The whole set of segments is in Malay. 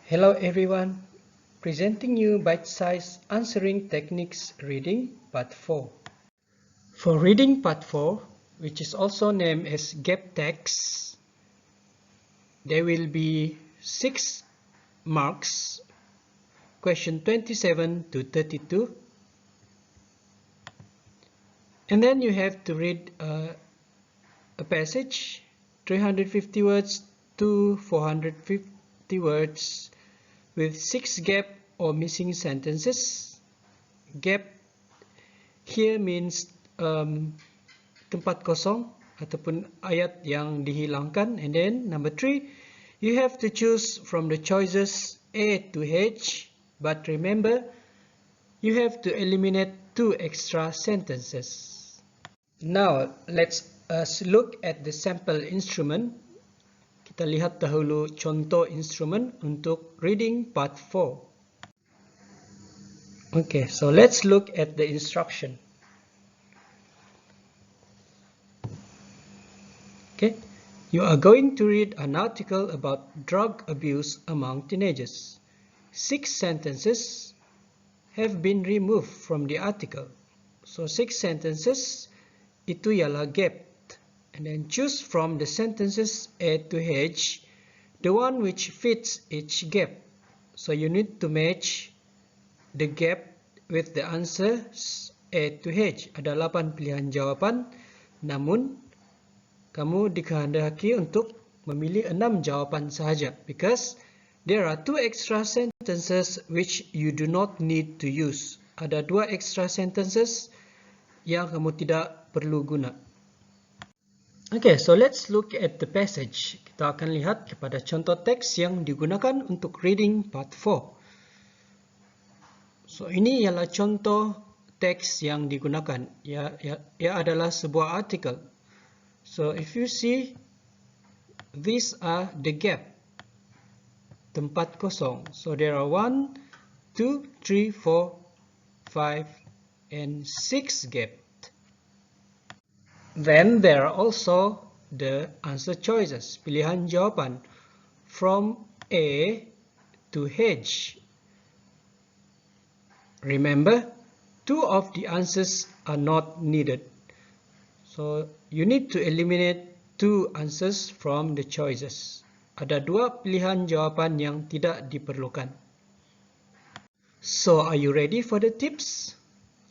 Hello everyone, presenting you bite-sized answering techniques reading part 4. For reading part 4, which is also named as gap text, there will be 6 marks, question 27 to 32. And then you have to read a passage, 350 words to 450 words, with 6 gap or missing sentences. Gap here means tempat kosong ataupun ayat yang dihilangkan. And then number 3, you have to choose from the choices A to H, but remember you have to eliminate 2 extra sentences. Now let's look at the sample instrument. Kita lihat dahulu contoh instrumen untuk reading part 4. Okay, so let's look at the instruction. Okay, you are going to read an article about drug abuse among teenagers. 6 sentences have been removed from the article. So 6 sentences itu ialah gap. And then choose from the sentences A to H, the one which fits each gap. So you need to match the gap with the answers A to H. Ada 8 pilihan jawapan, namun kamu dikehendaki untuk memilih 6 jawapan sahaja, because there are 2 extra sentences which you do not need to use. Ada 2 extra sentences yang kamu tidak perlu guna. Okay, so let's look at the passage. Kita akan lihat kepada contoh teks yang digunakan untuk reading part 4. So ini ialah contoh teks yang digunakan. Ia adalah sebuah artikel. So if you see, these are the gap, tempat kosong. So there are 1, 2, 3, 4, 5, and 6 gap. Then there are also the answer choices, pilihan jawapan, from A to H. Remember, 2 of the answers are not needed. So you need to eliminate 2 answers from the choices. Ada 2 pilihan jawapan yang tidak diperlukan. So are you ready for the tips?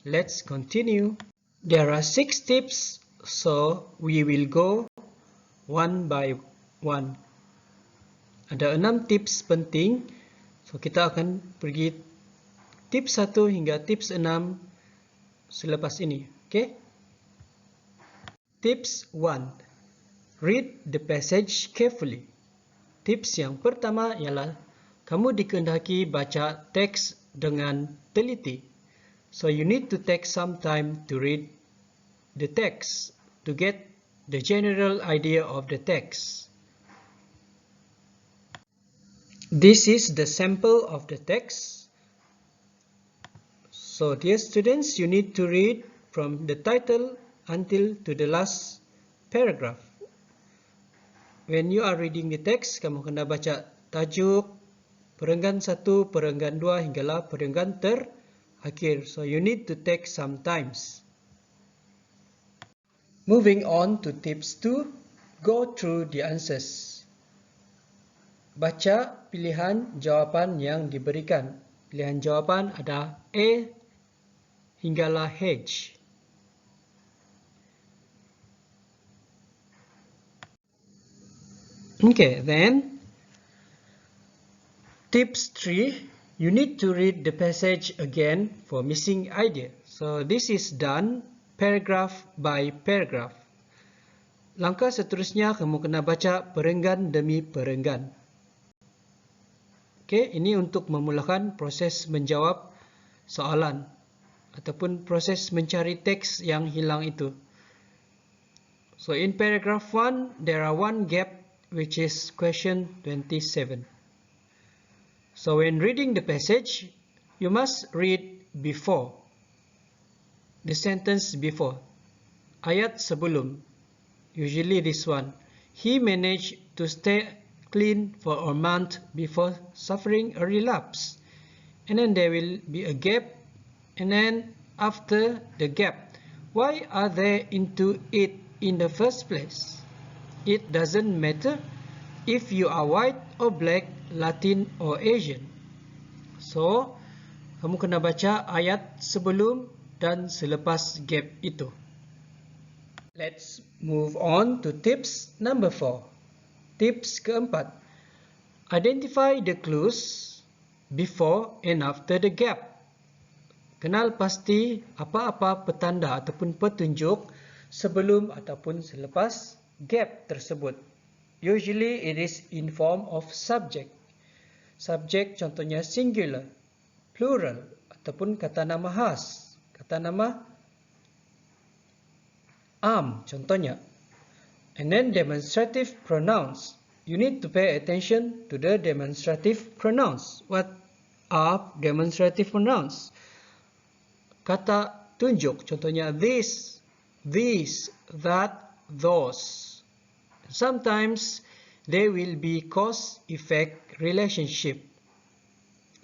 Let's continue. There are 6 tips. So we will go one by one. Ada 6 tips penting. So kita akan pergi tips 1 hingga tips 6 selepas ini. Okay? Tips 1. Read the passage carefully. Tips yang pertama ialah kamu dikehendaki baca teks dengan teliti. So you need to take some time to read the text to get the general idea of the text. This is the sample of the text. So dear students, you need to read from the title until to the last paragraph. When you are reading the text, kamu kena baca tajuk, perenggan 1, perenggan 2 hinggalah perenggan terakhir. So you need to take some times. Moving on to tips 2, go through the answers. Baca pilihan jawapan yang diberikan. Pilihan jawapan ada A hinggalah H. Okay, then tips 3, you need to read the passage again for missing idea. So this is done paragraph by paragraph. Langkah seterusnya kamu kena baca perenggan demi perenggan. Okay, ini untuk memulakan proses menjawab soalan ataupun proses mencari teks yang hilang itu. So in paragraph 1, there are 1 gap, which is question 27. So when reading the passage, you must read before. The sentence before, ayat sebelum, usually this one. He managed to stay clean for a month before suffering a relapse. And then there will be a gap, and then after the gap, why are they into it in the first place? It doesn't matter if you are white or black, Latin or Asian. So, kamu kena baca ayat sebelum dan selepas gap itu. Let's move on to tips number 4. Tips keempat. Identify the clues before and after the gap. Kenal pasti apa-apa petanda ataupun petunjuk sebelum ataupun selepas gap tersebut. Usually it is in form of subject. Subjek contohnya singular, plural ataupun kata nama khas. Kata nama am contohnya. And then demonstrative pronouns. You need to pay attention to the demonstrative pronouns. What are demonstrative pronouns? Kata tunjuk contohnya this, these, that, those. Sometimes there will be cause-effect relationship.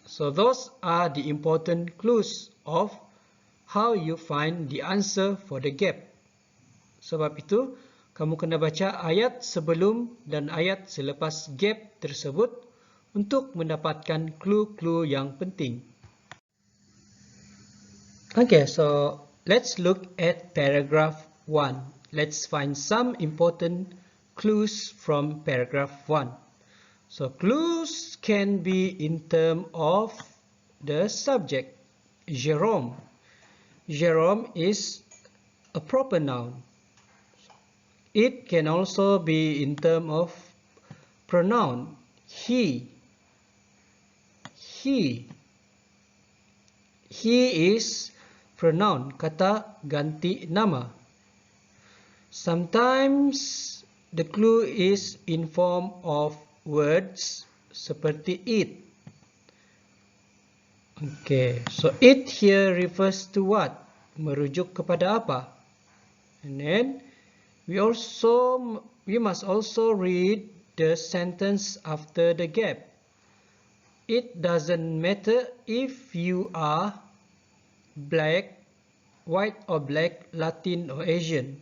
So those are the important clues of how you find the answer for the gap. Sebab itu, kamu kena baca ayat sebelum dan ayat selepas gap tersebut untuk mendapatkan clue-clue yang penting. Okay, so let's look at paragraph 1. Let's find some important clues from paragraph 1. So clues can be in terms of the subject. Jerome. Jerome is a proper noun. It can also be in terms of pronoun. He. He is pronoun, kata ganti nama. Sometimes the clue is in form of words seperti it. Okay, so it here refers to what? Merujuk kepada apa? And then we must also read the sentence after the gap. It doesn't matter if you are black, white or black, Latin or Asian.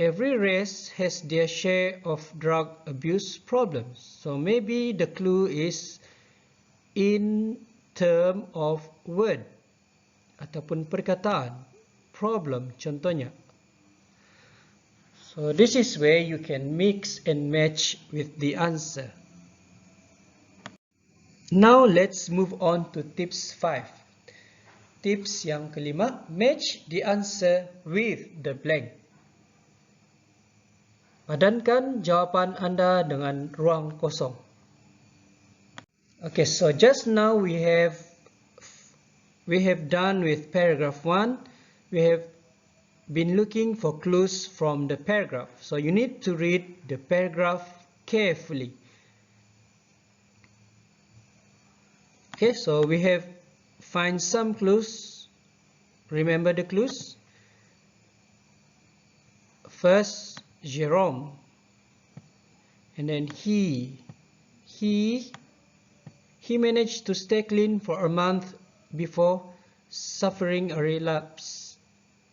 Every race has their share of drug abuse problems. So maybe the clue is in term of word ataupun perkataan. Problem contohnya. So this is where you can mix and match with the answer. Now let's move on to tips 5. Tips yang kelima, match the answer with the blank. Padankan jawapan anda dengan ruang kosong. Okay, so just now we have done with paragraph 1. We have been looking for clues from the paragraph. So you need to read the paragraph carefully. Okay, so we have find some clues. Remember the clues? First, Jerome. And then he managed to stay clean for a month before suffering a relapse.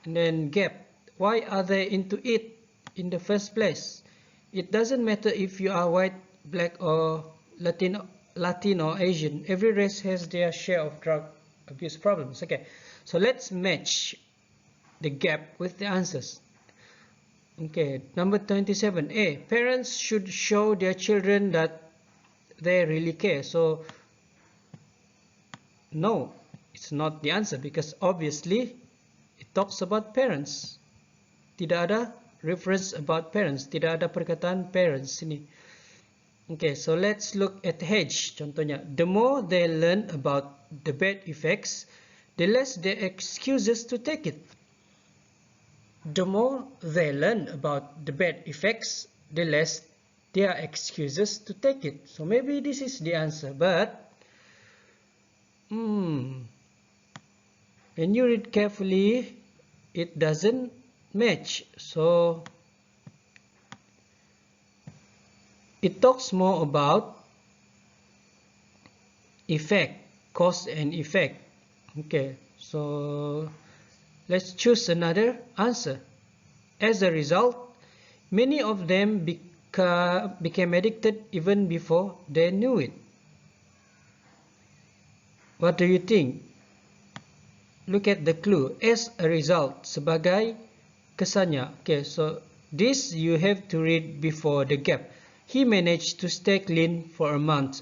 And then gap. Why are they into it in the first place? It doesn't matter if you are white, black or Latin or Asian. Every race has their share of drug abuse problems. Okay, so let's match the gap with the answers. Okay, number 27. A. Parents should show their children that they really care. So, no, it's not the answer because obviously it talks about parents. Tidak ada reference about parents. Tidak ada perkataan parents ini. Okay, so let's look at H. Contohnya, the more they learn about the bad effects, the less their excuses to take it. The more they learn about the bad effects, the less their excuses to take it. So maybe this is the answer, but when you read carefully, it doesn't match. So it talks more about effect, cause and effect. Okay, so let's choose another answer. As a result, many of them became addicted even before they knew it. What do you think? Look at the clue. As a result, sebagai kesannya. Okay, so this you have to read before the gap. He managed to stay clean for a month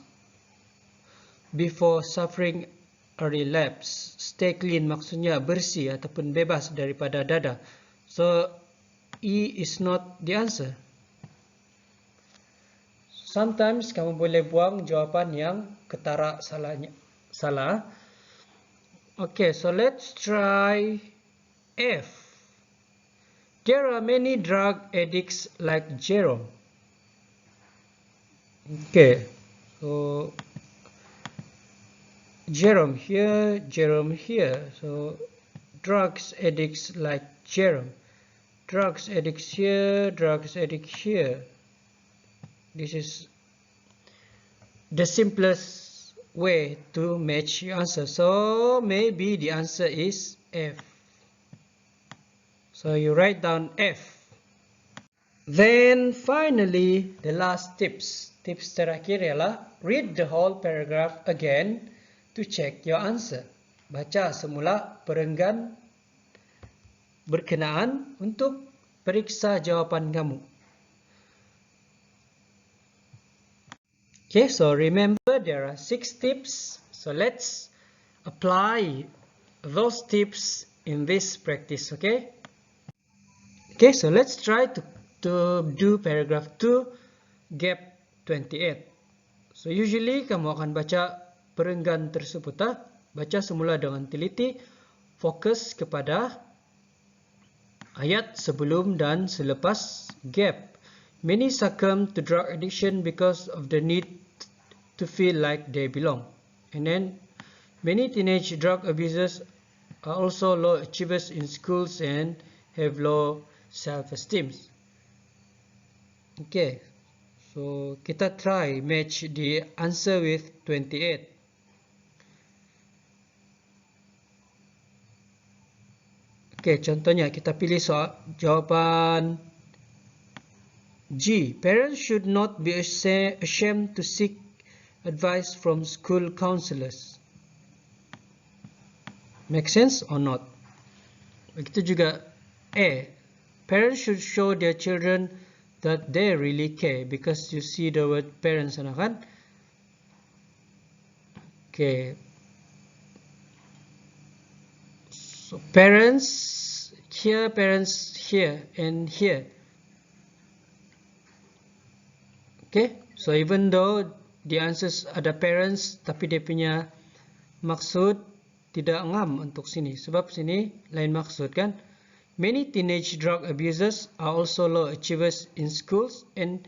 before suffering a relapse. Stay clean maksudnya bersih ataupun bebas daripada dada. So E is not the answer. Sometimes kamu boleh buang jawapan yang ketara salah. Okay, so let's try F. There are many drug addicts like Jerome. Okay, so Jerome here. So drugs addicts like Jerome. Drugs addicts here, drugs addicts here. This is the simplest way to match your answer. So maybe the answer is F. So you write down F. Then finally, the last tips. Tips terakhir ialah read the whole paragraph again to check your answer. Baca semula perenggan berkenaan untuk periksa jawapan kamu. Okay, so remember there are 6 tips. So let's apply those tips in this practice, okay? Okay, so let's try to do paragraph 2, gap 28. So usually kamu akan baca perenggan tersebut. Baca semula dengan teliti, fokus kepada ayat sebelum dan selepas gap. Many succumb to drug addiction because of the need to feel like they belong. And then many teenage drug abusers are also low achievers in schools and have low self-esteem. Okay, so kita try match the answer with 28. Okay, contohnya kita pilih soal jawapan G. Parents should not be ashamed to seek advice from school counselors. Make sense or not? Begitu juga A. Parents should show their children that they really care, because you see the word parents sana kan? Okay. So parents here and here. Okay, so even though the answers ada parents, tapi dia punya maksud tidak ngam untuk sini. Sebab sini lain maksud kan. Many teenage drug abusers are also low achievers in schools and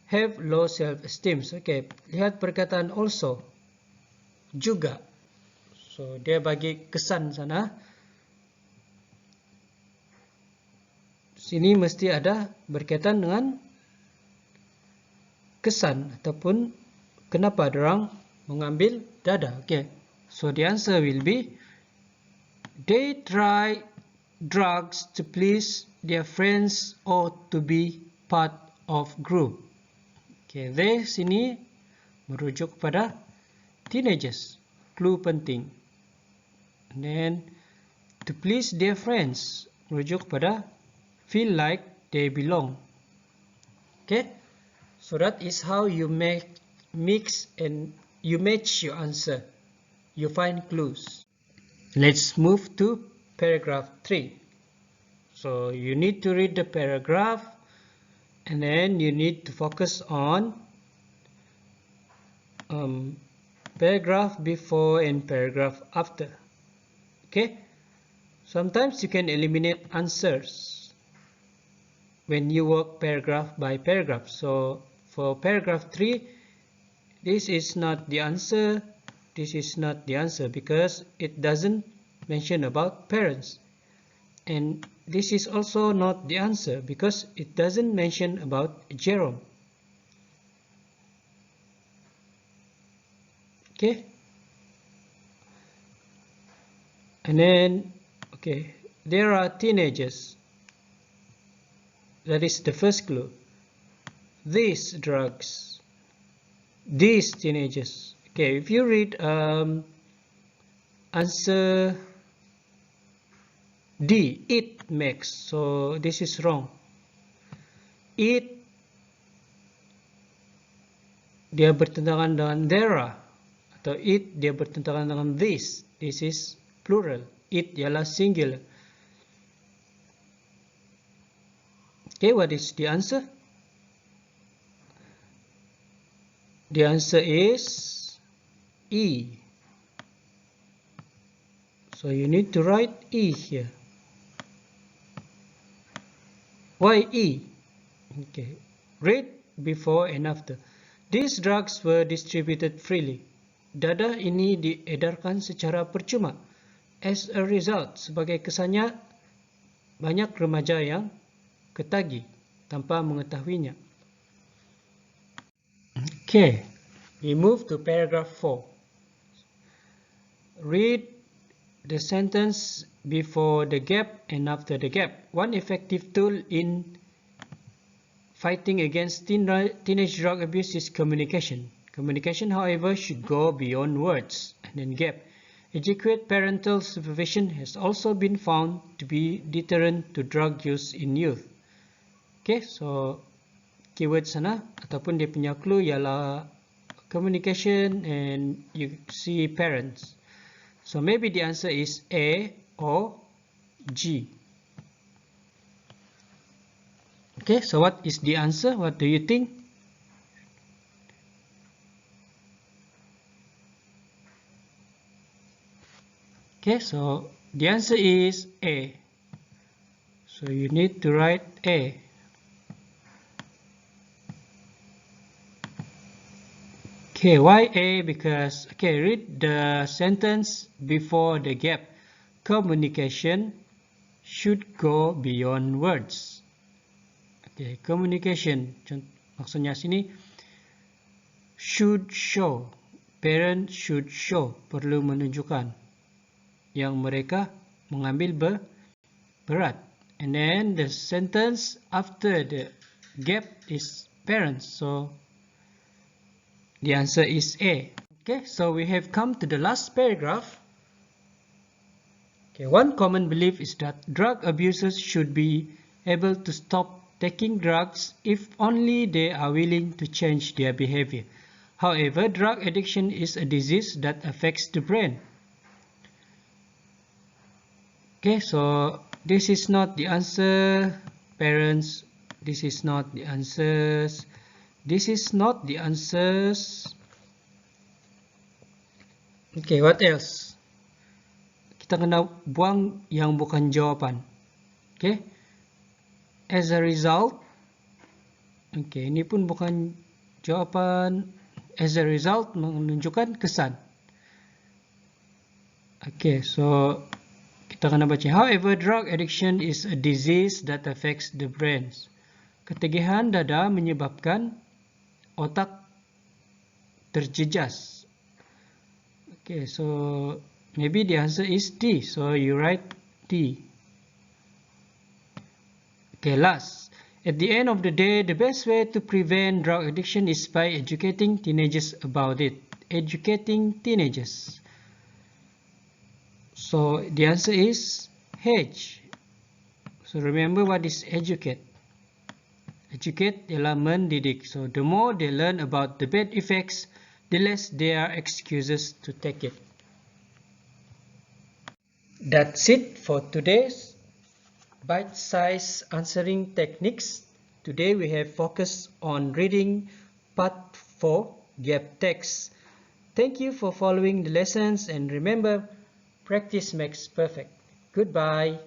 have low self-esteem. Okay, lihat perkataan also. Juga. So dia bagi kesan sana. Sini mesti ada berkaitan dengan kesan ataupun kenapa orang mengambil dada. Okay, so the answer will be they try drugs to please their friends or to be part of group. Okay, they sini merujuk pada teenagers. Clue penting. And then to please their friends merujuk pada feel like they belong. Okay, so that is how you mix and you match your answer. You find clues. Let's move to paragraph 3. So you need to read the paragraph and then you need to focus on paragraph before and paragraph after. Okay, sometimes you can eliminate answers when you work paragraph by paragraph. So for paragraph 3, this is not the answer, this is not the answer because it doesn't mention about parents. And this is also not the answer because it doesn't mention about Jerome. Okay. And then, okay, there are teenagers. That is the first clue. These drugs. These teenagers. Okay, if you read answer D, it makes. So this is wrong. It dia bertentangan dengan there are, atau it dia bertentangan dengan this. This is plural. It ialah singular. Okay, what is the answer? The answer is E. So you need to write E here. Why E? Okay, read before and after. These drugs were distributed freely. Dadah ini diedarkan secara percuma. As a result, sebagai kesannya, banyak remaja yang ketagih tanpa mengetahuinya. Okay, we move to paragraph 4. Read the sentence before the gap and after the gap. One effective tool in fighting against teenage drug abuse is communication. Communication, however, should go beyond words. And then gap. Adequate parental supervision has also been found to be deterrent to drug use in youth. Okay, so keyword sana ataupun dia punya clue ialah communication and you see parents. So maybe the answer is A or G. Okay, so what is the answer? What do you think? Okay, so the answer is A. So you need to write A. Okay, why A? Because, okay, read the sentence before the gap. Communication should go beyond words. Okay, communication, maksudnya sini should show, parent should show, perlu menunjukkan yang mereka mengambil berat. And then the sentence after the gap is parents, so the answer is A. Okay, so we have come to the last paragraph. Okay, one common belief is that drug abusers should be able to stop taking drugs if only they are willing to change their behavior. However, drug addiction is a disease that affects the brain. Okay, so this is not the answer, parents. This is not the answers. This is not the answers. Okay, what else? Kita kena buang yang bukan jawapan. Okay. As a result, okay, ini pun bukan jawapan. As a result menunjukkan kesan. Okay, so kita kena baca. However, drug addiction is a disease that affects the brains. Ketagihan dadah menyebabkan otak terjejas. Okay, so maybe the answer is D. So you write D. Okay, last. At the end of the day, the best way to prevent drug addiction is by educating teenagers about it. Educating teenagers. So the answer is H. So remember what is educate. Educate ialah mendidik. So the more they learn about the bad effects, the less there are excuses to take it. That's it for today's bite-sized answering techniques. Today we have focused on reading part 4, gap text. Thank you for following the lessons, and remember, practice makes perfect. Goodbye.